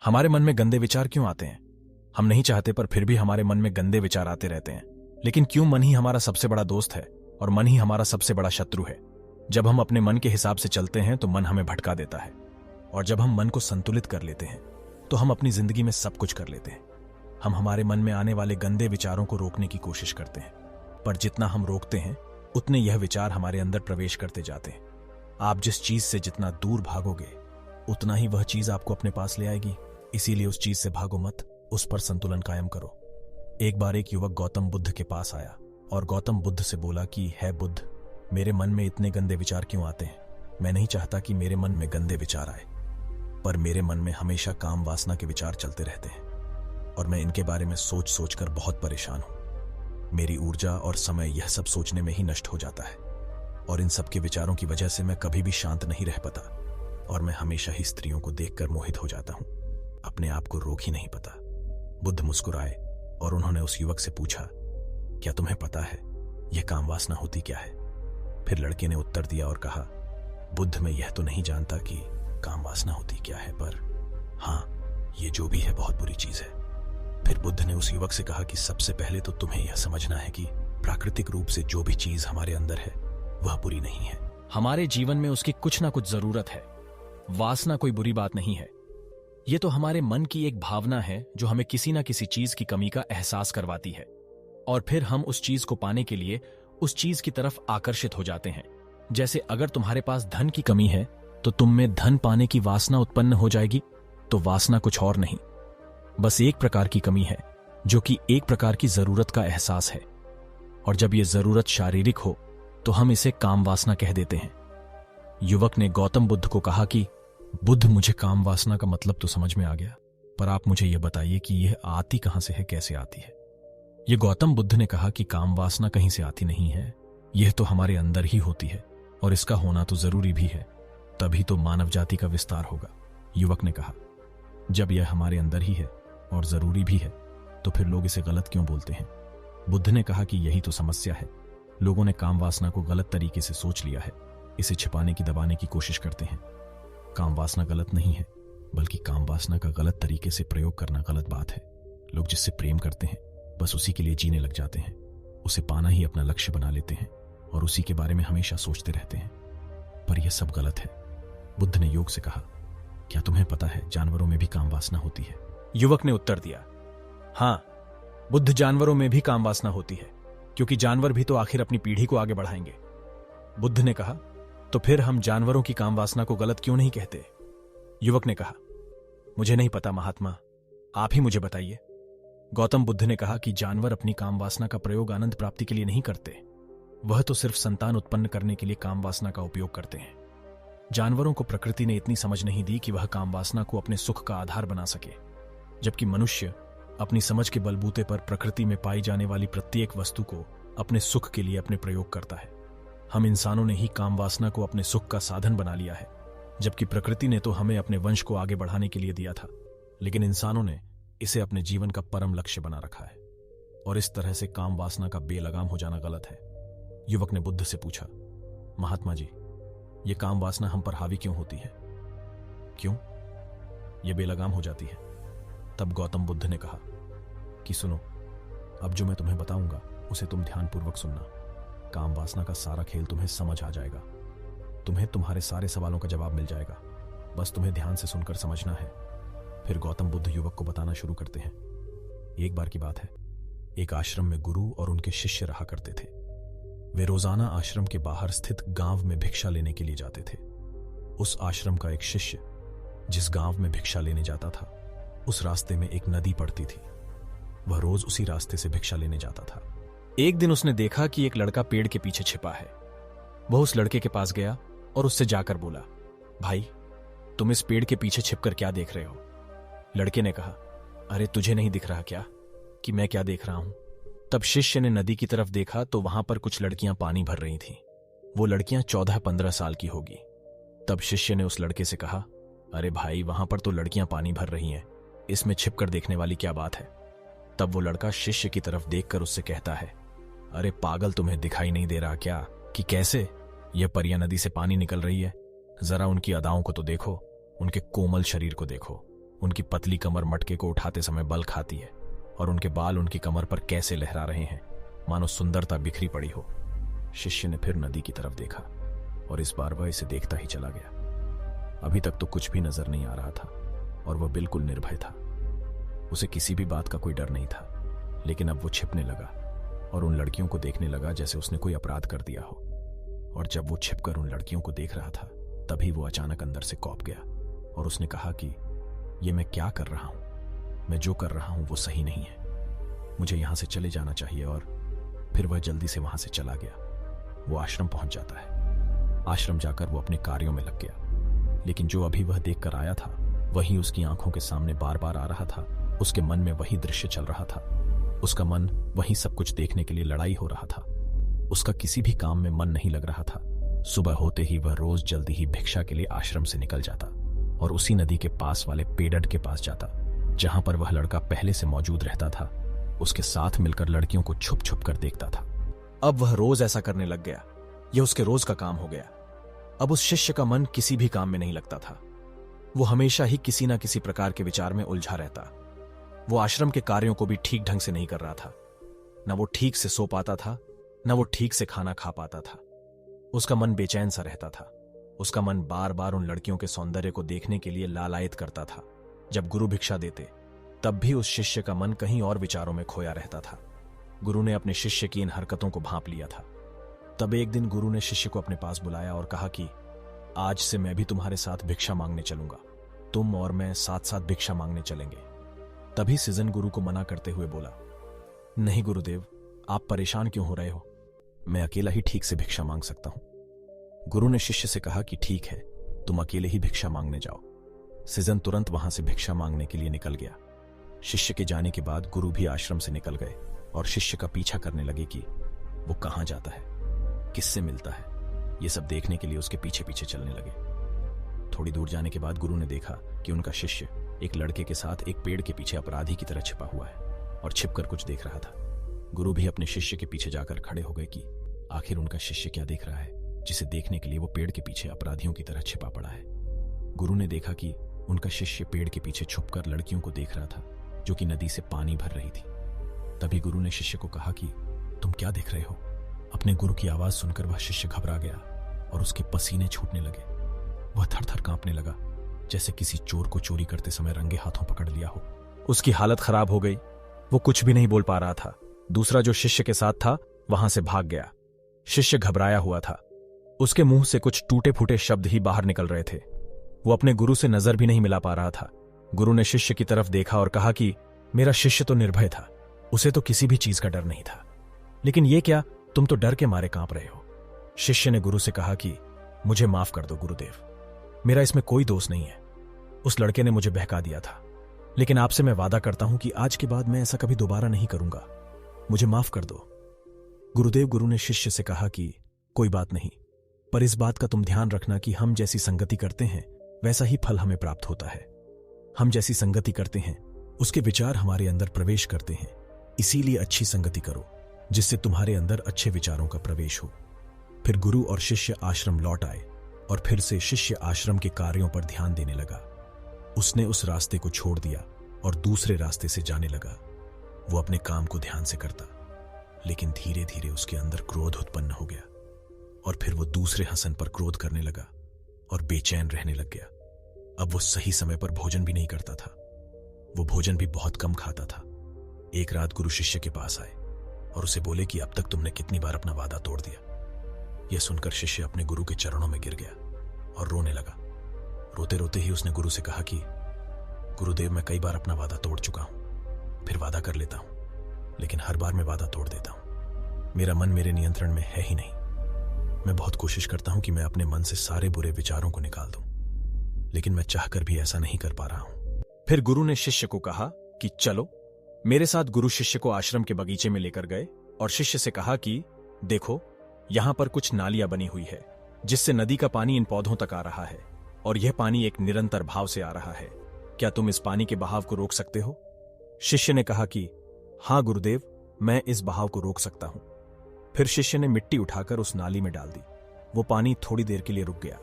हमारे मन में गंदे विचार क्यों आते हैं? हम नहीं चाहते पर फिर भी हमारे मन में गंदे विचार आते रहते हैं। लेकिन क्यों मन ही हमारा सबसे बड़ा दोस्त है और मन ही हमारा सबसे बड़ा शत्रु है? जब हम अपने मन के हिसाब से चलते हैं तो मन हमें भटका देता है, और जब हम मन को संतुलित कर लेते हैं तो हम अपनी जिंदगी में सब कुछ कर लेते हैं। हम हमारे मन में आने वाले गंदे विचारों को रोकने की कोशिश करते हैं, पर जितना हम रोकते हैं उतने यह विचार हमारे अंदर प्रवेश करते जाते हैं। आप जिस चीज से जितना दूर भागोगे उतना ही वह चीज आपको अपने पास ले आएगी। इसीलिए उस चीज से भागो मत, उस पर संतुलन कायम करो। एक बार एक युवक गौतम बुद्ध के पास आया और गौतम बुद्ध से बोला कि है बुद्ध, मेरे मन में इतने गंदे विचार क्यों आते हैं? मैं नहीं चाहता कि मेरे मन में गंदे विचार आए, पर मेरे मन में हमेशा काम वासना के विचार चलते रहते हैं और मैं इनके बारे में सोच सोच कर बहुत परेशान हूं। मेरी ऊर्जा और समय यह सब सोचने में ही नष्ट हो जाता है और इन सब के विचारों की वजह से मैं कभी भी शांत नहीं रह पाता और मैं हमेशा ही स्त्रियों को देखकर मोहित हो जाता हूं। अपने आप को रोक ही नहीं पाता। बुद्ध मुस्कुराए और उन्होंने उस युवक से पूछा, क्या तुम्हें पता है यह काम वासना होती क्या है? फिर लड़के ने उत्तर दिया और कहा, बुद्ध, मैं यह तो नहीं जानता कि काम वासना होती क्या है, पर हाँ, ये जो भी है बहुत बुरी चीज है। फिर बुद्ध ने उस युवक से कहा कि सबसे पहले तो तुम्हें यह समझना है कि प्राकृतिक रूप से जो भी चीज हमारे अंदर है वह बुरी नहीं है। हमारे जीवन में उसकी कुछ ना कुछ जरूरत है। वासना कोई बुरी बात नहीं है। ये तो हमारे मन की एक भावना है जो हमें किसी ना किसी चीज की कमी का एहसास करवाती है और फिर हम उस चीज को पाने के लिए उस चीज की तरफ आकर्षित हो जाते हैं। जैसे अगर तुम्हारे पास धन की कमी है तो तुम में धन पाने की वासना उत्पन्न हो जाएगी। तो वासना कुछ और नहीं, बस एक प्रकार की कमी है जो कि एक प्रकार की जरूरत का एहसास है, और जब यह जरूरत शारीरिक हो तो हम इसे काम वासना कह देते हैं। युवक ने गौतम बुद्ध को कहा कि बुद्ध, मुझे काम वासना का मतलब तो समझ में आ गया, पर आप मुझे यह बताइए कि यह आती कहां से है, कैसे आती है? यह गौतम बुद्ध ने कहा कि काम वासना कहीं से आती नहीं है, यह तो हमारे अंदर ही होती है और इसका होना तो जरूरी भी है, तभी तो मानव जाति का विस्तार होगा। युवक ने कहा, जब यह हमारे अंदर ही है और जरूरी भी है तो फिर लोग इसे गलत क्यों बोलते हैं? बुद्ध ने कहा कि यही तो समस्या है। लोगों ने काम वासना को गलत तरीके से सोच लिया है, इसे छिपाने की, दबाने की कोशिश करते हैं। काम वासना गलत नहीं है, बल्कि काम वासना का गलत तरीके से प्रयोग करना गलत बात है। लोग जिससे प्रेम करते हैं बस उसी के लिए जीने लग जाते हैं, उसे पाना ही अपना लक्ष्य बना लेते हैं और उसी के बारे में हमेशा सोचते रहते हैं, पर यह सब गलत है। बुद्ध ने योग से कहा, क्या तुम्हें पता है जानवरों में भी काम वासना होती है? युवक ने उत्तर दिया, हाँ, बुद्ध, जानवरों में भी काम वासना होती है, क्योंकि जानवर भी तो आखिर अपनी पीढ़ी को आगे बढ़ाएंगे। बुद्ध ने कहा, तो फिर हम जानवरों की काम वासना को गलत क्यों नहीं कहते? युवक ने कहा, मुझे नहीं पता महात्मा, आप ही मुझे बताइए। गौतम बुद्ध ने कहा कि जानवर अपनी काम वासना का प्रयोग आनंद प्राप्ति के लिए नहीं करते, वह तो सिर्फ संतान उत्पन्न करने के लिए काम वासना का उपयोग करते हैं। जानवरों को प्रकृति ने इतनी समझ नहीं दी कि वह काम वासना को अपने सुख का आधार बना सके, जबकि मनुष्य अपनी समझ के बलबूते पर प्रकृति में पाई जाने वाली प्रत्येक वस्तु को अपने सुख के लिए अपने प्रयोग करता है। हम इंसानों ने ही काम वासना को अपने सुख का साधन बना लिया है, जबकि प्रकृति ने तो हमें अपने वंश को आगे बढ़ाने के लिए दिया था, लेकिन इंसानों ने इसे अपने जीवन का परम लक्ष्य बना रखा है, और इस तरह से काम वासना का बेलगाम हो जाना गलत है। युवक ने बुद्ध से पूछा, महात्मा जी, ये काम वासना हम पर हावी क्यों होती है? क्यों ये बेलगाम हो जाती है? तब गौतम बुद्ध ने कहा कि सुनो, अब जो मैं तुम्हें बताऊंगा उसे तुम ध्यानपूर्वक सुनना। काम वासना का सारा खेल तुम्हें समझ आ जाएगा, तुम्हें तुम्हारे सारे सवालों का जवाब मिल जाएगा, बस तुम्हें ध्यान से सुनकर समझना है। फिर गौतम बुद्ध युवक को बताना शुरू करते हैं। एक बार की बात है, एक आश्रम में गुरु और उनके शिष्य रहा करते थे। वे रोजाना आश्रम के बाहर स्थित गांव में भिक्षा लेने के लिए जाते थे। उस आश्रम का एक शिष्य जिस गांव में भिक्षा लेने जाता था, उस रास्ते में एक नदी पड़ती थी। वह रोज उसी रास्ते से भिक्षा लेने जाता था। एक दिन उसने देखा कि एक लड़का पेड़ के पीछे छिपा है। वह उस लड़के के पास गया और उससे जाकर बोला, भाई, तुम इस पेड़ के पीछे छिपकर क्या देख रहे हो? लड़के ने कहा, अरे तुझे नहीं दिख रहा क्या कि मैं क्या देख रहा हूं? तब शिष्य ने नदी की तरफ देखा तो वहां पर कुछ लड़कियां पानी भर रही थीं। वो लड़कियां 14-15 साल की होगी। तब शिष्य ने उस लड़के से कहा, अरे भाई, वहां पर तो लड़कियां पानी भर रही हैं, इसमें छिपकर देखने वाली क्या बात है? तब वो लड़का शिष्य की तरफ देखकर उससे कहता है, अरे पागल, तुम्हें दिखाई नहीं दे रहा क्या कि कैसे यह परियां नदी से पानी निकल रही है? जरा उनकी अदाओं को तो देखो, उनके कोमल शरीर को देखो, उनकी पतली कमर मटके को उठाते समय बल खाती है और उनके बाल उनकी कमर पर कैसे लहरा रहे हैं, मानो सुंदरता बिखरी पड़ी हो। शिष्य ने फिर नदी की तरफ देखा और इस बार वह इसे देखता ही चला गया। अभी तक तो कुछ भी नजर नहीं आ रहा था और वह बिल्कुल निर्भय था। उसे किसी भी बात का कोई डर नहीं था, लेकिन अब वो छिपने लगा और उन लड़कियों को देखने लगा जैसे उसने कोई अपराध कर दिया हो। और जब वो छिपकर उन लड़कियों को देख रहा था, तभी वो अचानक अंदर से कौंप गया और उसने कहा कि ये मैं क्या कर रहा हूं? मैं जो कर रहा हूं वो सही नहीं है, मुझे यहां से चले जाना चाहिए। और फिर वह जल्दी से वहां से चला गया। वो आश्रम पहुंच जाता है। आश्रम जाकर वो अपने कार्यों में लग गया, लेकिन जो अभी वह देख कर आया था वही उसकी आंखों के सामने बार बार आ रहा था। उसके मन में वही दृश्य चल रहा था। उसका मन वही सब कुछ देखने के लिए लड़ाई हो रहा था। उसका किसी भी काम में मन नहीं लग रहा था। सुबह होते ही वह रोज जल्दी ही भिक्षा के लिए आश्रम से निकल जाता और उसी नदी के पास वाले पेड़ड के पास जाता, जहां पर वह लड़का पहले से मौजूद रहता था। उसके साथ मिलकर लड़कियों को छुप छुप कर देखता था। अब वह रोज ऐसा करने लग गया। यह उसके रोज का काम हो गया। अब उस शिष्य का मन किसी भी काम में नहीं लगता था। वो हमेशा ही किसी न किसी प्रकार के विचार में उलझा रहता। वो आश्रम के कार्यों को भी ठीक ढंग से नहीं कर रहा था। न वो ठीक से सो पाता था, न वो ठीक से खाना खा पाता था। उसका मन बेचैन सा रहता था। उसका मन बार बार उन लड़कियों के सौंदर्य को देखने के लिए लालायित करता था। जब गुरु भिक्षा देते तब भी उस शिष्य का मन कहीं और विचारों में खोया रहता था। गुरु ने अपने शिष्य की इन हरकतों को भांप लिया था। तब एक दिन गुरु ने शिष्य को अपने पास बुलाया और कहा कि आज से मैं भी तुम्हारे साथ भिक्षा मांगने चलूंगा। तुम और मैं साथ साथ भिक्षा मांगने चलेंगे। तभी सृजन गुरु को मना करते हुए बोला, नहीं गुरुदेव, आप परेशान क्यों हो रहे हो? मैं अकेला ही ठीक से भिक्षा मांग सकता हूं। गुरु ने शिष्य से कहा कि ठीक है, तुम अकेले ही भिक्षा मांगने जाओ। सृजन तुरंत वहां से भिक्षा मांगने के लिए निकल गया। शिष्य के जाने के बाद गुरु भी आश्रम से निकल गए और शिष्य का पीछा करने लगे कि वो कहां जाता है, किससे मिलता है। ये सब देखने के लिए उसके पीछे पीछे चलने लगे। थोड़ी दूर जाने के बाद गुरु ने देखा कि उनका शिष्य एक लड़के के साथ एक पेड़ के पीछे अपराधी की तरह छिपा हुआ है और छिपकर कुछ देख रहा था। गुरु भी अपने शिष्य के पीछे जाकर खड़े हो गए कि आखिर उनका शिष्य क्या देख रहा है, जिसे देखने के लिए वो पेड़ के पीछे अपराधियों की तरह छिपा पड़ा है। गुरु ने देखा कि उनका शिष्य पेड़ के पीछे छुपकर लड़कियों को देख रहा था, जो कि नदी से पानी भर रही थी। तभी गुरु ने शिष्य को कहा कि तुम क्या देख रहे हो? अपने गुरु की आवाज सुनकर वह शिष्य घबरा गया और उसके पसीने छूटने लगे। वह थर थर कांपने लगा, जैसे किसी चोर को चोरी करते समय रंगे हाथों पकड़ लिया हो। उसकी हालत खराब हो गई। वो कुछ भी नहीं बोल पा रहा था। दूसरा जो शिष्य के साथ था वहां से भाग गया। शिष्य घबराया हुआ था। उसके मुंह से कुछ टूटे फूटे शब्द ही बाहर निकल रहे थे। वो अपने गुरु से नजर भी नहीं मिला पा रहा था। गुरु ने शिष्य की तरफ देखा और कहा कि मेरा शिष्य तो निर्भय था, उसे तो किसी भी चीज का डर नहीं था, लेकिन ये क्या, तुम तो डर के मारे कांप रहे हो। शिष्य ने गुरु से कहा कि मुझे माफ कर दो गुरुदेव, मेरा इसमें कोई दोष नहीं है। उस लड़के ने मुझे बहका दिया था, लेकिन आपसे मैं वादा करता हूं कि आज के बाद मैं ऐसा कभी दोबारा नहीं करूंगा। मुझे माफ कर दो गुरुदेव। गुरु ने शिष्य से कहा कि कोई बात नहीं, पर इस बात का तुम ध्यान रखना कि हम जैसी संगति करते हैं वैसा ही फल हमें प्राप्त होता है। हम जैसी संगति करते हैं उसके विचार हमारे अंदर प्रवेश करते हैं। इसीलिए अच्छी संगति करो जिससे तुम्हारे अंदर अच्छे विचारों का प्रवेश हो। फिर गुरु और शिष्य आश्रम लौट आए और फिर से शिष्य आश्रम के कार्यों पर ध्यान देने लगा। उसने उस रास्ते को छोड़ दिया और दूसरे रास्ते से जाने लगा। वो अपने काम को ध्यान से करता, लेकिन धीरे धीरे उसके अंदर क्रोध उत्पन्न हो गया और फिर वो दूसरे हसन पर क्रोध करने लगा और बेचैन रहने लग गया। अब वो सही समय पर भोजन भी नहीं करता था। वो भोजन भी बहुत कम खाता था। एक रात गुरु शिष्य के पास आए और उसे बोले कि अब तक तुमने कितनी बार अपना वादा तोड़ दिया। यह सुनकर शिष्य अपने गुरु के चरणों में गिर गया और रोने लगा। रोते रोते ही उसने गुरु से कहा कि गुरुदेव, मैं कई बार अपना वादा तोड़ चुका हूं, फिर वादा कर लेता हूं, लेकिन हर बार मैं वादा तोड़ देता हूं। मेरा मन मेरे नियंत्रण में है ही नहीं। मैं बहुत कोशिश करता हूं कि मैं अपने मन से सारे बुरे विचारों को निकाल दूं, लेकिन मैं चाहकर भी ऐसा नहीं कर पा रहा हूं। फिर गुरु ने शिष्य को कहा कि चलो मेरे साथ। गुरु शिष्य को आश्रम के बगीचे में लेकर गए और शिष्य से कहा कि देखो, यहां पर कुछ नालियां बनी हुई है जिससे नदी का पानी इन पौधों तक आ रहा है और यह पानी एक निरंतर भाव से आ रहा है। क्या तुम इस पानी के बहाव को रोक सकते हो? शिष्य ने कहा कि हां गुरुदेव, मैं इस बहाव को रोक सकता हूं। फिर शिष्य ने मिट्टी उठाकर उस नाली में डाल दी। वो पानी थोड़ी देर के लिए रुक गया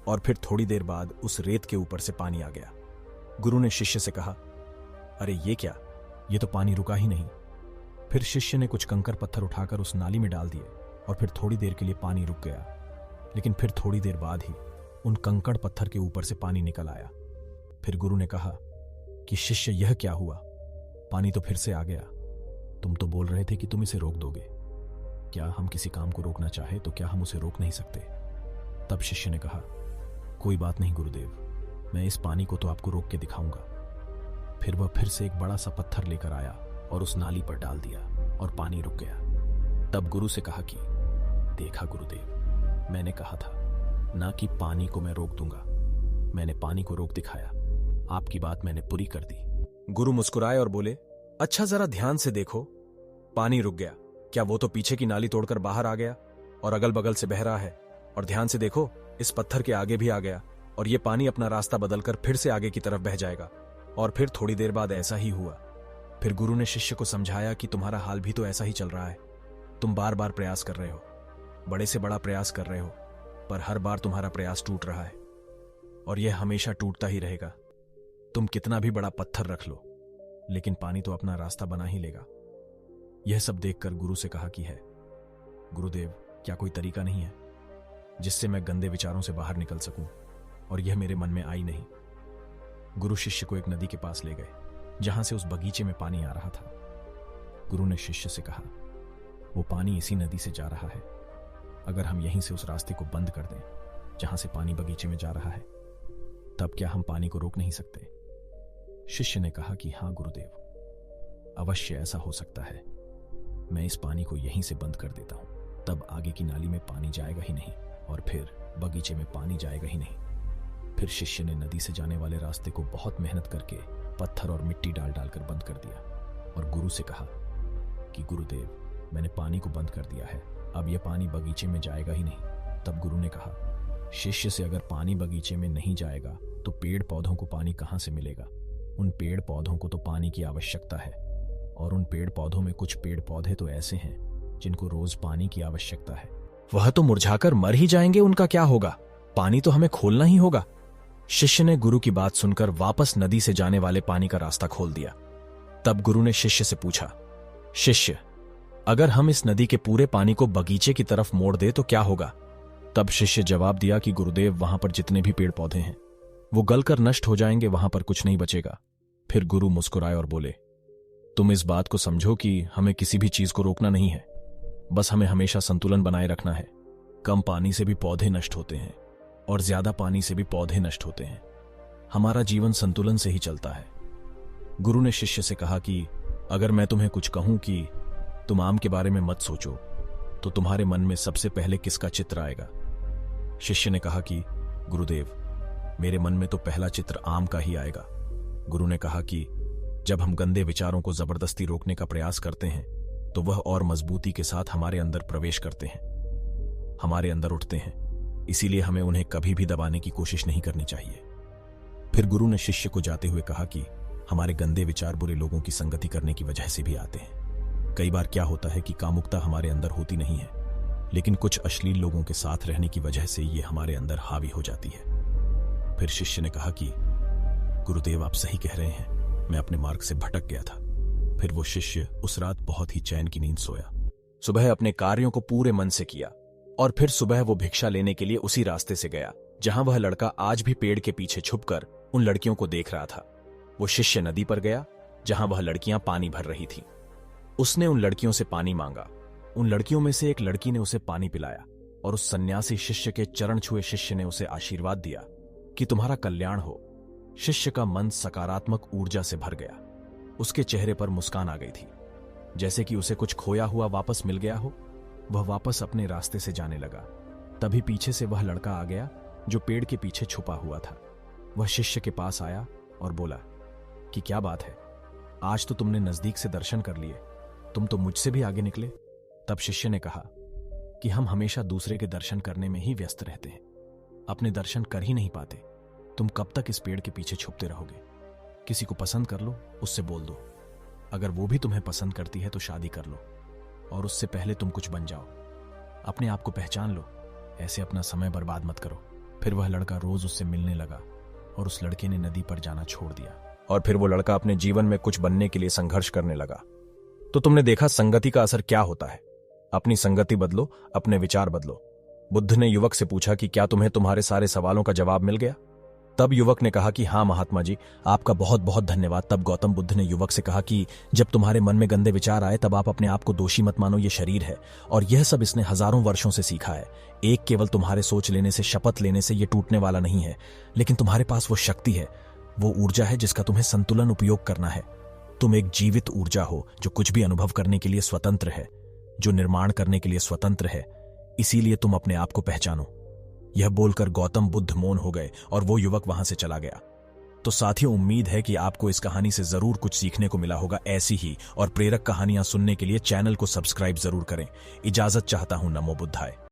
और फिर थोड़ी देर बाद उस रेत के ऊपर से पानी आ गया। गुरु ने शिष्य से कहा, अरे ये क्या, ये तो पानी रुका ही नहीं। फिर शिष्य ने कुछ कंकर पत्थर उठाकर उस नाली में डाल दिए और फिर थोड़ी देर के लिए पानी रुक गया। लेकिन फिर थोड़ी देर बाद ही उन कंकड़ पत्थर के ऊपर से पानी निकल आया। फिर गुरु ने कहा कि शिष्य, यह क्या हुआ, पानी तो फिर से आ गया। तुम तो बोल रहे थे कि तुम इसे रोक दोगे। क्या हम किसी काम को रोकना चाहे तो क्या हम उसे रोक नहीं सकते? तब शिष्य ने कहा, कोई बात नहीं गुरुदेव, मैं इस पानी को तो आपको रोक के दिखाऊंगा। फिर वह फिर से एक बड़ा सा पत्थर लेकर आया और उस नाली पर डाल दिया और पानी रुक गया। तब गुरु से कहा कि देखा गुरुदेव, मैंने कहा था ना कि पानी को मैं रोक दूंगा। मैंने पानी को रोक दिखाया, आपकी बात मैंने पूरी कर दी। गुरु मुस्कुराए और बोले, अच्छा जरा ध्यान से देखो, पानी रुक गया। क्या वो तो पीछे की नाली तोड़कर बाहर आ गया और अगल बगल से बह रहा है। और ध्यान से देखो, इस पत्थर के आगे भी आ गया और ये पानी अपना रास्ता बदलकर फिर से आगे की तरफ बह जाएगा। और फिर थोड़ी देर बाद ऐसा ही हुआ। फिर गुरु ने शिष्य को समझाया कि तुम्हारा हाल भी तो ऐसा ही चल रहा है। तुम बार बार प्रयास कर रहे हो, बड़े से बड़ा प्रयास कर रहे हो, पर हर बार तुम्हारा प्रयास टूट रहा है और यह हमेशा टूटता ही रहेगा। तुम कितना भी बड़ा पत्थर रख लो, लेकिन पानी तो अपना रास्ता बना ही लेगा। यह सब देखकर गुरु से कहा कि है गुरुदेव, क्या कोई तरीका नहीं है जिससे मैं गंदे विचारों से बाहर निकल सकूं और यह मेरे मन में आई नहीं। गुरु शिष्य को एक नदी के पास ले गए जहां से उस बगीचे में पानी आ रहा था। गुरु ने शिष्य से कहा, वो पानी इसी नदी से जा रहा है। अगर हम यहीं से उस रास्ते को बंद कर दें जहां से पानी बगीचे में जा रहा है, तब क्या हम पानी को रोक नहीं सकते? शिष्य ने कहा कि हाँ गुरुदेव, अवश्य ऐसा हो सकता है। मैं इस पानी को यहीं से बंद कर देता हूं, तब आगे की नाली में पानी जाएगा ही नहीं और फिर बगीचे में पानी जाएगा ही नहीं। फिर शिष्य ने नदी से जाने वाले रास्ते को बहुत मेहनत करके पत्थर और मिट्टी डाल डालकर बंद कर दिया और गुरु से कहा कि गुरुदेव, मैंने पानी को बंद कर दिया है, अब यह पानी बगीचे में जाएगा ही नहीं। तब गुरु ने कहा, शिष्य से अगर पानी बगीचे में नहीं जाएगा तो पेड़ पौधों को पानी कहां से मिलेगा? उन पेड़ पौधों को तो पानी की आवश्यकता है और उन पेड़ पौधों में कुछ पेड़ पौधे तो ऐसे हैं जिनको रोज पानी की आवश्यकता है। वह तो मुरझाकर मर ही जाएंगे, उनका क्या होगा? पानी तो हमें खोलना ही होगा। शिष्य ने गुरु की बात सुनकर वापस नदी से जाने वाले पानी का रास्ता खोल दिया। तब गुरु ने शिष्य से पूछा, शिष्य, अगर हम इस नदी के पूरे पानी को बगीचे की तरफ मोड़ दे तो क्या होगा? तब शिष्य जवाब दिया कि गुरुदेव, वहां पर जितने भी पेड़ पौधे हैं वो गलकर नष्ट हो जाएंगे, वहां पर कुछ नहीं बचेगा। फिर गुरु मुस्कुराए और बोले, तुम इस बात को समझो कि हमें किसी भी चीज को रोकना नहीं है, बस हमें हमेशा संतुलन बनाए रखना है। कम पानी से भी पौधे नष्ट होते हैं और ज्यादा पानी से भी पौधे नष्ट होते हैं। हमारा जीवन संतुलन से ही चलता है। गुरु ने शिष्य से कहा कि अगर मैं तुम्हें कुछ कहूं कि तुम आम के बारे में मत सोचो, तो तुम्हारे मन में सबसे पहले किसका चित्र आएगा? शिष्य ने कहा कि गुरुदेव, मेरे मन में तो पहला चित्र आम का ही आएगा। गुरु ने कहा कि जब हम गंदे विचारों को जबरदस्ती रोकने का प्रयास करते हैं तो वह और मजबूती के साथ हमारे अंदर प्रवेश करते हैं, हमारे अंदर उठते हैं। इसीलिए हमें उन्हें कभी भी दबाने की कोशिश नहीं करनी चाहिए। फिर गुरु ने शिष्य को जाते हुए कहा कि हमारे गंदे विचार बुरे लोगों की संगति करने की वजह से भी आते हैं। कई बार क्या होता है कि कामुकता हमारे अंदर होती नहीं है, लेकिन कुछ अश्लील लोगों के साथ रहने की वजह से ये हमारे अंदर हावी हो जाती है। फिर शिष्य ने कहा कि गुरुदेव, आप सही कह रहे हैं, मैं अपने मार्ग से भटक गया था। फिर वो शिष्य उस रात बहुत ही चैन की नींद सोया। सुबह अपने कार्यों को पूरे मन से किया और फिर सुबह वो भिक्षा लेने के लिए उसी रास्ते से गया जहां वह लड़का आज भी पेड़ के पीछे छुपकर उन लड़कियों को देख रहा था। वो शिष्य नदी पर गया जहां वह लड़कियां पानी भर रही थीं। उसने उन लड़कियों से पानी मांगा। उन लड़कियों में से एक लड़की ने उसे पानी पिलाया और उस सन्यासी शिष्य के चरण छुए शिष्य ने उसे आशीर्वाद दिया कि तुम्हारा कल्याण हो। शिष्य का मन सकारात्मक ऊर्जा से भर गया। उसके चेहरे पर मुस्कान आ गई थी, जैसे कि उसे कुछ खोया हुआ वापस मिल गया हो। वह वापस अपने रास्ते से जाने लगा। तभी पीछे से वह लड़का आ गया जो पेड़ के पीछे छुपा हुआ था। वह शिष्य के पास आया और बोला कि क्या बात है, आज तो तुमने नजदीक से दर्शन कर लिए, तुम तो मुझसे भी आगे निकले। तब शिष्य ने कहा कि हम हमेशा दूसरे के दर्शन करने में ही व्यस्त रहते हैं, अपने दर्शन कर ही नहीं पाते। तुम कब तक इस पेड़ के पीछे छुपते रहोगे? किसी को पसंद कर लो, उससे बोल दो। अगर वो भी तुम्हें पसंद करती है तो शादी कर लो, और उससे पहले तुम कुछ बन जाओ। अपने आप को पहचान लो, ऐसे अपना समय बर्बाद मत करो। फिर वह लड़का रोज उससे मिलने लगा और उस लड़के ने नदी पर जाना छोड़ दिया। और फिर वो लड़का अपने जीवन में कुछ बनने के लिए संघर्ष करने लगा। तो तुमने देखा संगति का असर क्या होता है। अपनी संगति बदलो, अपने विचार बदलो। बुद्ध ने युवक से पूछा कि क्या तुम्हें तुम्हारे सारे सवालों का जवाब मिल गया? तब युवक ने कहा कि हाँ महात्मा जी, आपका बहुत बहुत धन्यवाद। तब गौतम बुद्ध ने युवक से कहा कि जब तुम्हारे मन में गंदे विचार आए तब आप अपने आप को दोषी मत मानो, ये शरीर है और यह सब इसने हजारों वर्षों से सीखा है। एक केवल तुम्हारे सोच लेने से, शपथ लेने से ये टूटने वाला नहीं है, लेकिन तुम्हारे पास वो शक्ति है, वो ऊर्जा है जिसका तुम्हें संतुलन उपयोग करना है। तुम एक जीवित ऊर्जा हो जो कुछ भी अनुभव करने के लिए स्वतंत्र है, जो निर्माण करने के लिए स्वतंत्र है। इसीलिए तुम अपने आप को पहचानो। यह बोलकर गौतम बुद्ध मौन हो गए और वो युवक वहां से चला गया। तो साथियों, उम्मीद है कि आपको इस कहानी से जरूर कुछ सीखने को मिला होगा। ऐसी ही और प्रेरक कहानियां सुनने के लिए चैनल को सब्सक्राइब जरूर करें। इजाजत चाहता हूं। नमो बुद्धाय।